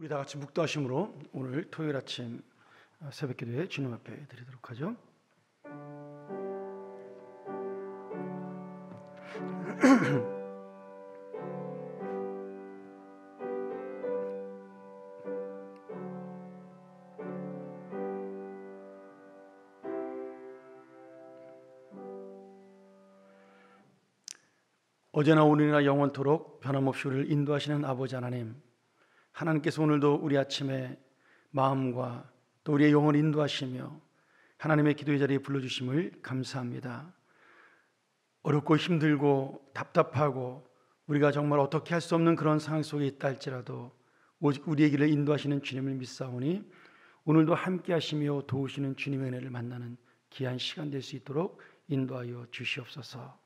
우리 다 같이 묵도하심으로 오늘 토요일 아침 새벽 기도에 주님 앞에 드리도록 하죠. 어제나 오늘이나 영원토록 변함없이 우리를 인도하시는 아버지 하나님, 하나님께서 오늘도 우리 아침에 마음과 또 우리의 영혼을 인도하시며 하나님의 기도의 자리에 불러주심을 감사합니다. 어렵고 힘들고 답답하고 우리가 정말 어떻게 할 수 없는 그런 상황 속에 있다 할지라도 오직 우리의 길을 인도하시는 주님을 믿사오니 오늘도 함께 하시며 도우시는 주님의 은혜를 만나는 귀한 시간 될 수 있도록 인도하여 주시옵소서.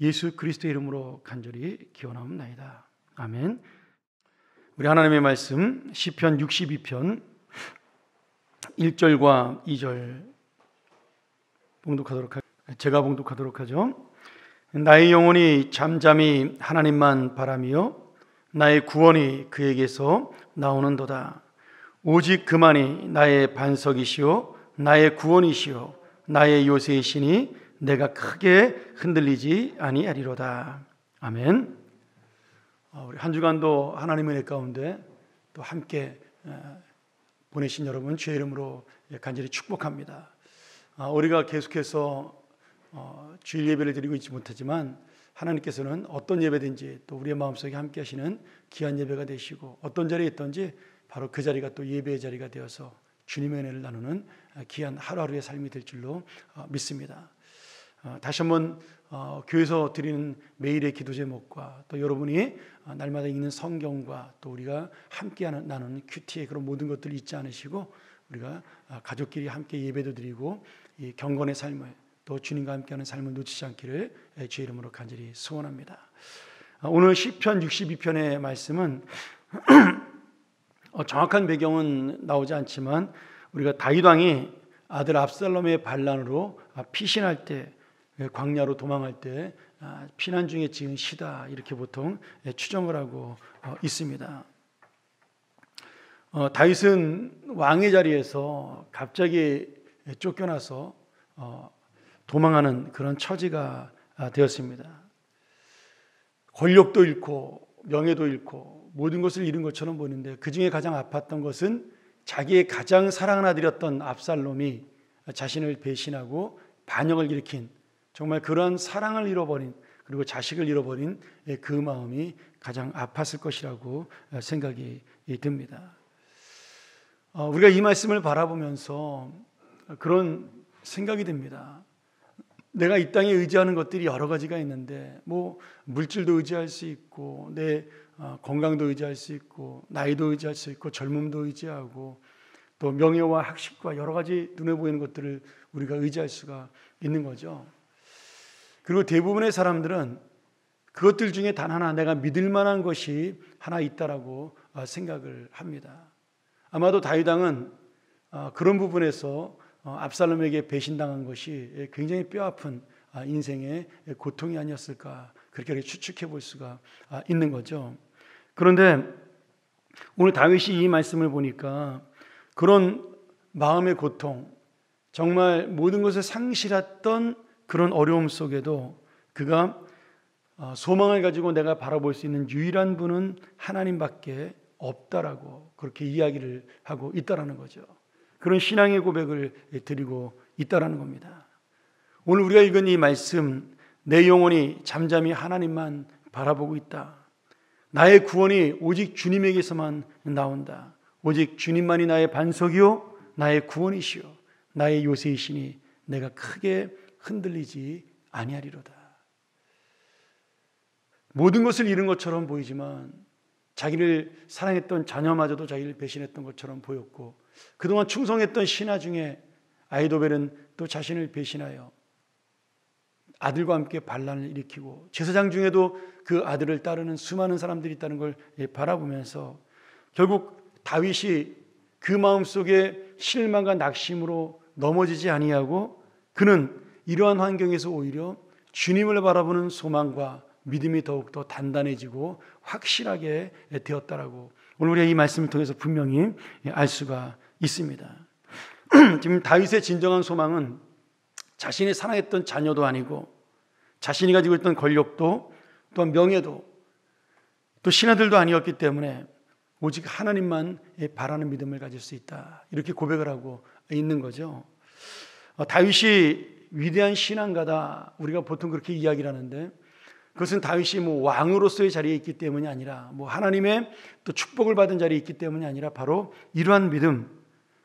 예수 그리스도의 이름으로 간절히 기원하옵나이다. 아멘. 우리 하나님의 말씀 시편 62편 1절과 2절 제가 봉독하도록 하죠. 나의 영혼이 잠잠히 하나님만 바라며 나의 구원이 그에게서 나오는도다. 오직 그만이 나의 반석이시오 나의 구원이시오 나의 요새이시니 내가 크게 흔들리지 아니하리로다. 아멘. 우리 한 주간도 하나님의 은혜 가운데 또 함께 보내신 여러분 주의 이름으로 간절히 축복합니다. 우리가 계속해서 주일 예배를 드리고 있지 못하지만 하나님께서는 어떤 예배든지 또 우리의 마음속에 함께 하시는 귀한 예배가 되시고 어떤 자리에 있든지 바로 그 자리가 또 예배의 자리가 되어서 주님의 은혜를 나누는 귀한 하루하루의 삶이 될 줄로 믿습니다. 다시 한번 교회에서 드리는 매일의 기도 제목과 또 여러분이 날마다 읽는 성경과 또 우리가 함께 나누는 큐티의 그런 모든 것들을 잊지 않으시고 우리가 가족끼리 함께 예배도 드리고 이 경건의 삶을 또 주님과 함께하는 삶을 놓치지 않기를 주의 이름으로 간절히 소원합니다. 오늘 시편 62편의 말씀은 정확한 배경은 나오지 않지만 우리가 다윗 왕이 아들 압살롬의 반란으로 피신할 때 광야로 도망할 때 피난 중에 지은 시다 이렇게 보통 추정을 하고 있습니다. 다윗은 왕의 자리에서 갑자기 쫓겨나서 도망하는 그런 처지가 되었습니다. 권력도 잃고 명예도 잃고 모든 것을 잃은 것처럼 보이는데 그 중에 가장 아팠던 것은 자기의 가장 사랑하는 아들이었던 압살롬이 자신을 배신하고 반역을 일으킨 정말 그런 사랑을 잃어버린 그리고 자식을 잃어버린 그 마음이 가장 아팠을 것이라고 생각이 듭니다. 우리가 이 말씀을 바라보면서 그런 생각이 듭니다. 내가 이 땅에 의지하는 것들이 여러 가지가 있는데 뭐 물질도 의지할 수 있고 내 건강도 의지할 수 있고 나이도 의지할 수 있고 젊음도 의지하고 또 명예와 학식과 여러 가지 눈에 보이는 것들을 우리가 의지할 수가 있는 거죠. 그리고 대부분의 사람들은 그것들 중에 단 하나 내가 믿을 만한 것이 하나 있다라고 생각을 합니다. 아마도 다윗 왕은 그런 부분에서 압살롬에게 배신당한 것이 굉장히 뼈아픈 인생의 고통이 아니었을까 그렇게 추측해 볼 수가 있는 거죠. 그런데 오늘 다윗이 이 말씀을 보니까 그런 마음의 고통, 정말 모든 것을 상실했던 그런 어려움 속에도 그가 소망을 가지고 내가 바라볼 수 있는 유일한 분은 하나님밖에 없다라고 그렇게 이야기를 하고 있다라는 거죠. 그런 신앙의 고백을 드리고 있다라는 겁니다. 오늘 우리가 읽은 이 말씀, 내 영혼이 잠잠히 하나님만 바라보고 있다. 나의 구원이 오직 주님에게서만 나온다. 오직 주님만이 나의 반석이요 나의 구원이시요 나의 요새이시니 내가 크게 흔들리지 아니하리로다. 모든 것을 잃은 것처럼 보이지만 자기를 사랑했던 자녀마저도 자기를 배신했던 것처럼 보였고 그동안 충성했던 신하 중에 아히도벨은 또 자신을 배신하여 아들과 함께 반란을 일으키고 제사장 중에도 그 아들을 따르는 수많은 사람들이 있다는 걸 바라보면서 결국 다윗이 그 마음속에 실망과 낙심으로 넘어지지 아니하고 그는 이러한 환경에서 오히려 주님을 바라보는 소망과 믿음이 더욱더 단단해지고 확실하게 되었다라고 오늘 우리가 이 말씀을 통해서 분명히 알 수가 있습니다. 지금 다윗의 진정한 소망은 자신이 사랑했던 자녀도 아니고 자신이 가지고 있던 권력도 또한 명예도 또 신하들도 아니었기 때문에 오직 하나님만 바라는 믿음을 가질 수 있다, 이렇게 고백을 하고 있는 거죠. 다윗이 위대한 신앙가다, 우리가 보통 그렇게 이야기를 하는데 그것은 다윗이 왕으로서의 자리에 있기 때문이 아니라 하나님의 또 축복을 받은 자리에 있기 때문이 아니라 바로 이러한 믿음,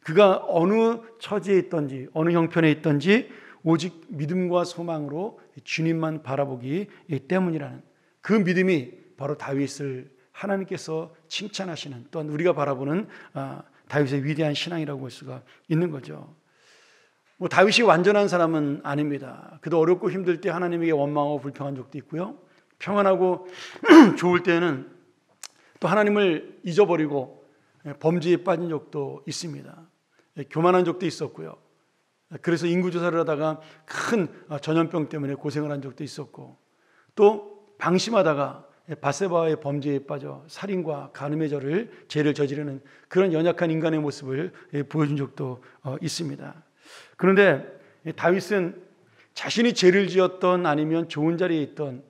그가 어느 처지에 있든지 어느 형편에 있든지 오직 믿음과 소망으로 주님만 바라보기 때문이라는 그 믿음이 바로 다윗을 하나님께서 칭찬하시는, 또한 우리가 바라보는 다윗의 위대한 신앙이라고 볼 수가 있는 거죠. 다윗이 완전한 사람은 아닙니다. 그도 어렵고 힘들 때 하나님에게 원망하고 불평한 적도 있고요, 평안하고 좋을 때는 또 하나님을 잊어버리고 범죄에 빠진 적도 있습니다. 교만한 적도 있었고요. 그래서 인구조사를 하다가 큰 전염병 때문에 고생을 한 적도 있었고, 또 방심하다가 바세바의 범죄에 빠져 살인과 간음의 죄를 저지르는 그런 연약한 인간의 모습을 보여준 적도 있습니다. 그런데 다윗은 자신이 죄를 지었던 아니면 좋은 자리에 있던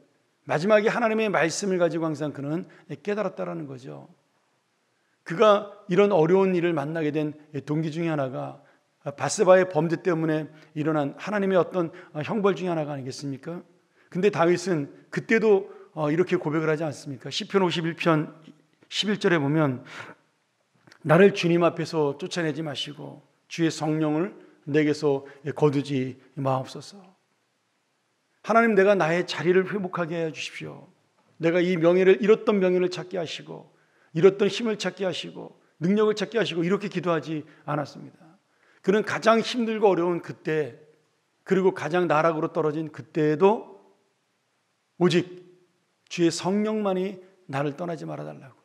마지막에 하나님의 말씀을 가지고 항상 그는 깨달았다라는 거죠. 그가 이런 어려운 일을 만나게 된 동기 중에 하나가 바세바의 범죄 때문에 일어난 하나님의 어떤 형벌 중에 하나가 아니겠습니까? 근데 다윗은 그때도 이렇게 고백을 하지 않습니까? 시편 51편 11절에 보면 나를 주님 앞에서 쫓아내지 마시고 주의 성령을 내게서 거두지 마옵소서. 하나님, 내가 나의 자리를 회복하게 해 주십시오. 내가 이 명예를, 잃었던 명예를 찾게 하시고 잃었던 힘을 찾게 하시고 능력을 찾게 하시고, 이렇게 기도하지 않았습니다. 그는 가장 힘들고 어려운 그때, 그리고 가장 나락으로 떨어진 그때에도 오직 주의 성령만이 나를 떠나지 말아달라고,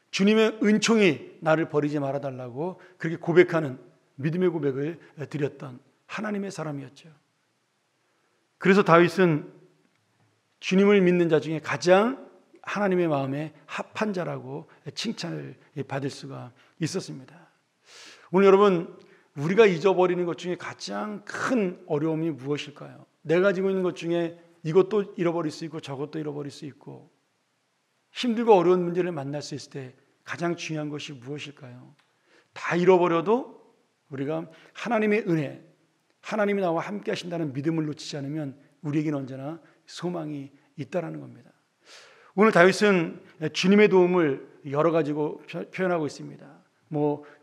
주님의 은총이 나를 버리지 말아달라고 그렇게 고백하는 믿음의 고백을 드렸던 하나님의 사람이었죠. 그래서 다윗은 주님을 믿는 자 중에 가장 하나님의 마음에 합한 자라고 칭찬을 받을 수가 있었습니다. 오늘 여러분, 우리가 잊어버리는 것 중에 가장 큰 어려움이 무엇일까요? 내가 가지고 있는 것 중에 이것도 잃어버릴 수 있고 저것도 잃어버릴 수 있고, 힘들고 어려운 문제를 만날 수 있을 때 가장 중요한 것이 무엇일까요? 다 잃어버려도 우리가 하나님의 은혜, 하나님이 나와 함께 하신다는 믿음을 놓치지 않으면 우리에게는 언제나 소망이 있다라는 겁니다. 오늘 다윗은 주님의 도움을 여러 가지로 표현하고 있습니다.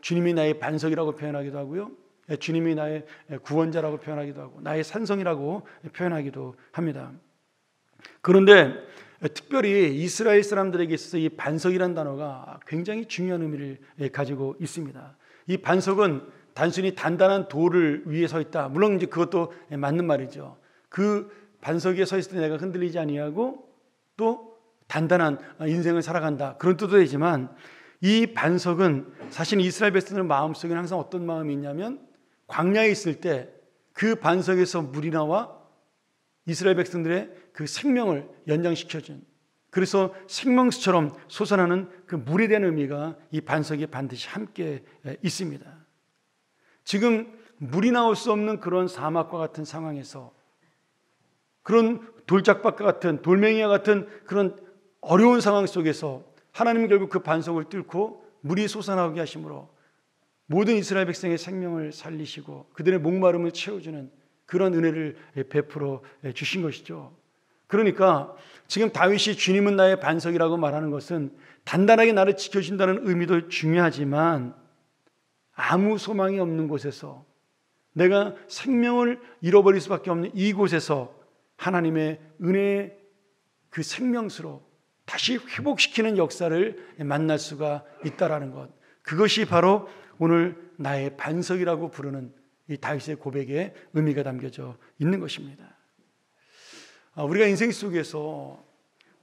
주님이 나의 반석이라고 표현하기도 하고요, 주님이 나의 구원자라고 표현하기도 하고, 나의 산성이라고 표현하기도 합니다. 그런데 특별히 이스라엘 사람들에게 있어서 이 반석이라는 단어가 굉장히 중요한 의미를 가지고 있습니다. 이 반석은 단순히 단단한 돌을 위에 서 있다, 물론 이제 그것도 맞는 말이죠. 그 반석 위에 서 있을 때 내가 흔들리지 아니하고 또 단단한 인생을 살아간다, 그런 뜻도 되지만, 이 반석은 사실 이스라엘 백성들 마음속에는 항상 어떤 마음이 있냐면, 광야에 있을 때 그 반석에서 물이 나와 이스라엘 백성들의 그 생명을 연장시켜준, 그래서 생명수처럼 솟아나는 그 물에 대한 의미가 이 반석에 반드시 함께 있습니다. 지금 물이 나올 수 없는 그런 사막과 같은 상황에서, 그런 돌짝밭과 같은, 돌멩이와 같은 그런 어려운 상황 속에서 하나님은 결국 그 반석을 뚫고 물이 솟아나오게 하심으로 모든 이스라엘 백성의 생명을 살리시고 그들의 목마름을 채워주는 그런 은혜를 베풀어 주신 것이죠. 그러니까 지금 다윗이 주님은 나의 반석이라고 말하는 것은 단단하게 나를 지켜준다는 의미도 중요하지만, 아무 소망이 없는 곳에서, 내가 생명을 잃어버릴 수밖에 없는 이곳에서 하나님의 은혜의 그 생명수로 다시 회복시키는 역사를 만날 수가 있다라는 것, 그것이 바로 오늘 나의 반석이라고 부르는 이 다윗의 고백에 의미가 담겨져 있는 것입니다. 우리가 인생 속에서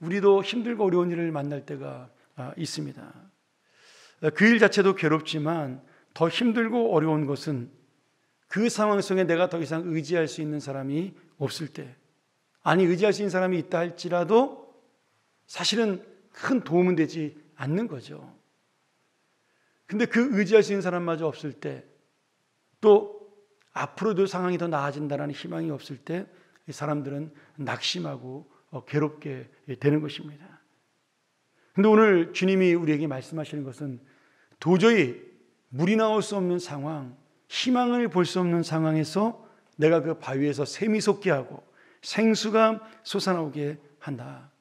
우리도 힘들고 어려운 일을 만날 때가 있습니다. 그 일 자체도 괴롭지만 더 힘들고 어려운 것은 그 상황 속에 내가 더 이상 의지할 수 있는 사람이 없을 때, 아니 의지할 수 있는 사람이 있다 할지라도 사실은 큰 도움은 되지 않는 거죠. 근데 그 의지할 수 있는 사람마저 없을 때, 또 앞으로도 상황이 더 나아진다는 희망이 없을 때 사람들은 낙심하고 괴롭게 되는 것입니다. 근데 오늘 주님이 우리에게 말씀하시는 것은 도저히 물이 나올 수 없는 상황, 희망을 볼 수 없는 상황에서 내가 그 바위에서 샘이 솟게 하고 생수가 솟아나오게 한다.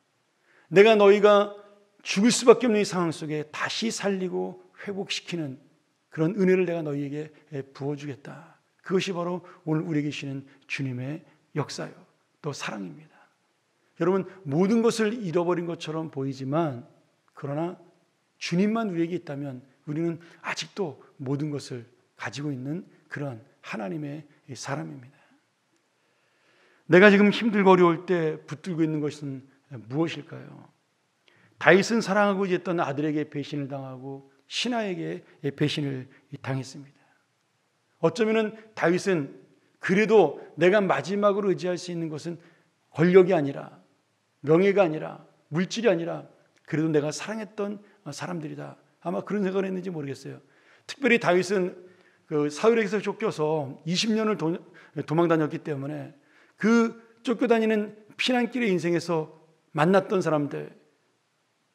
내가 너희가 죽을 수밖에 없는 이 상황 속에 다시 살리고 회복시키는 그런 은혜를 내가 너희에게 부어주겠다. 그것이 바로 오늘 우리에게 주시는 주님의 역사요, 또 사랑입니다. 여러분, 모든 것을 잃어버린 것처럼 보이지만 그러나 주님만 우리에게 있다면 우리는 아직도 모든 것을 가지고 있는 그런 하나님의 사람입니다. 내가 지금 힘들고 어려울 때 붙들고 있는 것은 무엇일까요? 다윗은 사랑하고 있던 아들에게 배신을 당하고 신하에게 배신을 당했습니다. 어쩌면 다윗은 그래도 내가 마지막으로 의지할 수 있는 것은 권력이 아니라, 명예가 아니라, 물질이 아니라 그래도 내가 사랑했던 사람들이다. 아마 그런 생각을 했는지 모르겠어요. 특별히 다윗은 그 사울에게서 쫓겨서 20년을 도망 다녔기 때문에 그 쫓겨다니는 피난길의 인생에서 만났던 사람들,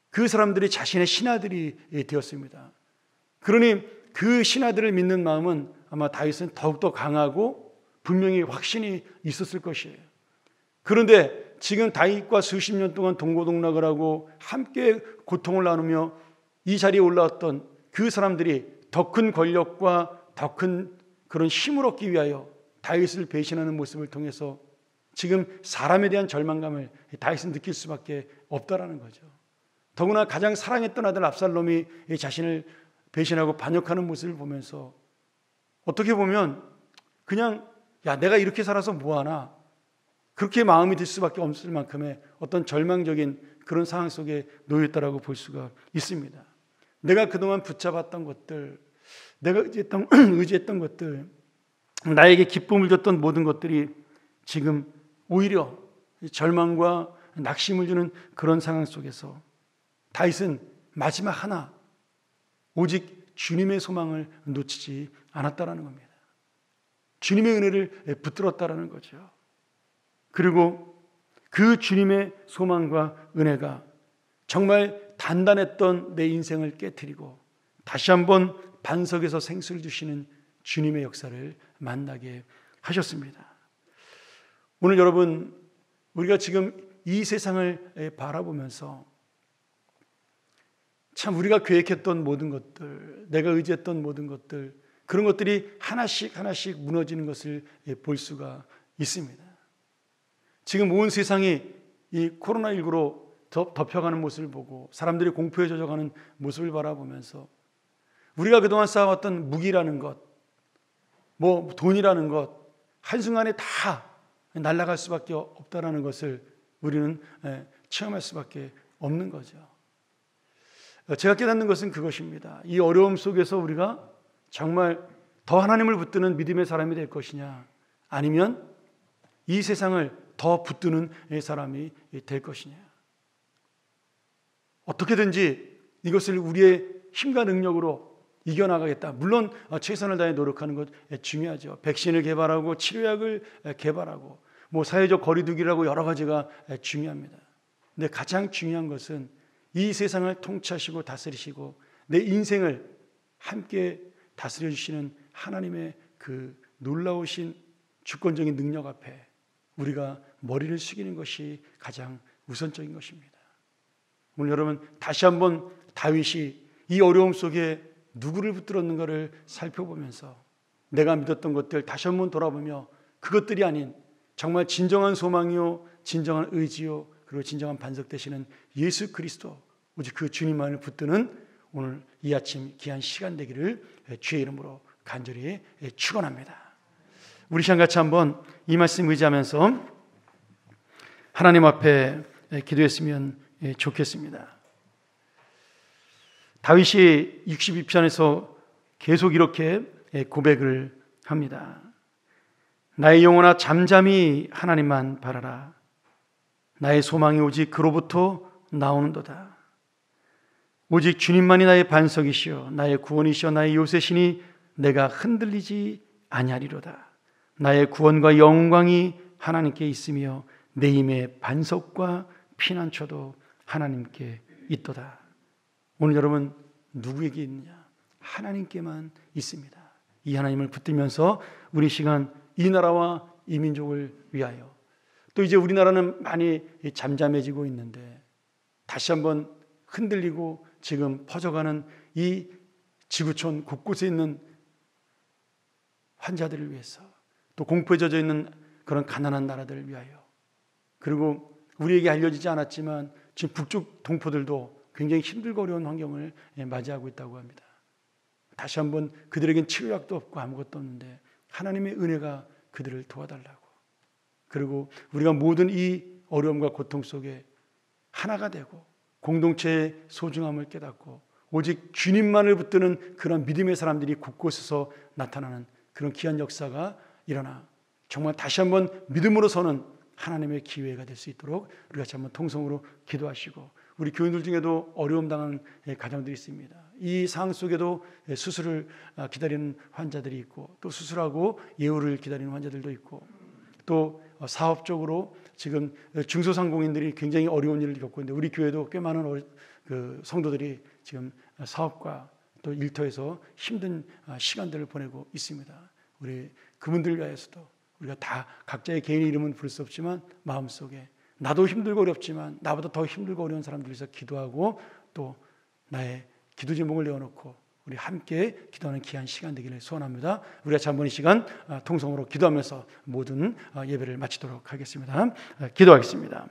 그 사람들이 자신의 신하들이 되었습니다. 그러니 그 신하들을 믿는 마음은 아마 다윗은 더욱더 강하고 분명히 확신이 있었을 것이에요. 그런데 지금 다윗과 수십 년 동안 동고동락을 하고 함께 고통을 나누며 이 자리에 올라왔던 그 사람들이 더 큰 권력과 더 큰 그런 힘을 얻기 위하여 다윗을 배신하는 모습을 통해서 지금 사람에 대한 절망감을 다윗은 느낄 수밖에 없다라는 거죠. 더구나 가장 사랑했던 아들 압살롬이 자신을 배신하고 반역하는 모습을 보면서 어떻게 보면 그냥 야, 내가 이렇게 살아서 뭐하나, 그렇게 마음이 들 수밖에 없을 만큼의 어떤 절망적인 그런 상황 속에 놓였다라고 볼 수가 있습니다. 내가 그동안 붙잡았던 것들, 내가 의지했던 것들, 나에게 기쁨을 줬던 모든 것들이 지금 오히려 절망과 낙심을 주는 그런 상황 속에서 다윗은 마지막 하나, 오직 주님의 소망을 놓치지 않았다라는 겁니다. 주님의 은혜를 붙들었다라는 거죠. 그리고 그 주님의 소망과 은혜가 정말 단단했던 내 인생을 깨트리고 다시 한번 반석에서 생수를 주시는 주님의 역사를 만나게 하셨습니다. 오늘 여러분, 우리가 지금 이 세상을 바라보면서 참 우리가 계획했던 모든 것들, 내가 의지했던 모든 것들, 그런 것들이 하나씩 하나씩 무너지는 것을 볼 수가 있습니다. 지금 온 세상이 이 코로나19로 덮여가는 모습을 보고 사람들이 공포에 젖어가는 모습을 바라보면서 우리가 그동안 쌓아왔던 무기라는 것, 뭐 돈이라는 것, 한순간에 다 날아갈 수밖에 없다라는 것을 우리는 체험할 수밖에 없는 거죠. 제가 깨닫는 것은 그것입니다. 이 어려움 속에서 우리가 정말 더 하나님을 붙드는 믿음의 사람이 될 것이냐, 아니면 이 세상을 더 붙드는 사람이 될 것이냐. 어떻게든지 이것을 우리의 힘과 능력으로 이겨나가겠다. 물론 최선을 다해 노력하는 것 중요하죠. 백신을 개발하고 치료약을 개발하고 뭐 사회적 거리두기라고 여러 가지가 중요합니다. 근데 가장 중요한 것은 이 세상을 통치하시고 다스리시고 내 인생을 함께 다스려 주시는 하나님의 그 놀라우신 주권적인 능력 앞에 우리가 머리를 숙이는 것이 가장 우선적인 것입니다. 오늘 여러분, 다시 한번 다윗이 이 어려움 속에 누구를 붙들었는가를 살펴보면서 내가 믿었던 것들 다시 한번 돌아보며 그것들이 아닌 정말 진정한 소망이요, 진정한 의지요, 그리고 진정한 반석 되시는 예수 그리스도, 오직 그 주님만을 붙드는 오늘 이 아침 귀한 시간 되기를 주의 이름으로 간절히 축원합니다. 우리 시간 같이 한번 이 말씀 의지하면서 하나님 앞에 기도했으면 좋겠습니다. 다윗이 62편에서 계속 이렇게 고백을 합니다. 나의 영혼아 잠잠히 하나님만 바라라. 나의 소망이 오직 그로부터 나오는도다. 오직 주님만이 나의 반석이시여 나의 구원이시여 나의 요새시니 내가 흔들리지 아니하리로다. 나의 구원과 영광이 하나님께 있으며 내 힘의 반석과 피난처도 하나님께 있도다. 오늘 여러분 누구에게 있느냐? 하나님께만 있습니다. 이 하나님을 붙들면서 우리 시간 이 나라와 이 민족을 위하여, 또 이제 우리나라는 많이 잠잠해지고 있는데 다시 한번 흔들리고 지금 퍼져가는 이 지구촌 곳곳에 있는 환자들을 위해서, 또 공포에 젖어 있는 그런 가난한 나라들을 위하여, 그리고 우리에게 알려지지 않았지만 지금 북쪽 동포들도 굉장히 힘들고 어려운 환경을 맞이하고 있다고 합니다. 다시 한번 그들에겐 치료약도 없고 아무것도 없는데 하나님의 은혜가 그들을 도와달라고, 그리고 우리가 모든 이 어려움과 고통 속에 하나가 되고 공동체의 소중함을 깨닫고 오직 주님만을 붙드는 그런 믿음의 사람들이 곳곳에서 나타나는 그런 귀한 역사가 일어나 정말 다시 한번 믿음으로 서는 하나님의 기회가 될 수 있도록 우리 같이 한번 통성으로 기도하시고, 우리 교인들 중에도 어려움 당하는 가정들이 있습니다. 이 상황 속에도 수술을 기다리는 환자들이 있고, 또 수술하고 예후를 기다리는 환자들도 있고, 또 사업적으로 지금 중소상공인들이 굉장히 어려운 일을 겪고 있는데 우리 교회도 꽤 많은 성도들이 지금 사업과 또 일터에서 힘든 시간들을 보내고 있습니다. 우리 그분들 위해서도 우리가 다 각자의 개인의 이름은 부를 수 없지만 마음속에 나도 힘들고 어렵지만 나보다 더 힘들고 어려운 사람들 위해서 기도하고, 또 나의 기도 제목을 내어놓고 우리 함께 기도하는 귀한 시간 되기를 소원합니다. 우리가 한번 이 시간 통성으로 기도하면서 모든 예배를 마치도록 하겠습니다. 기도하겠습니다.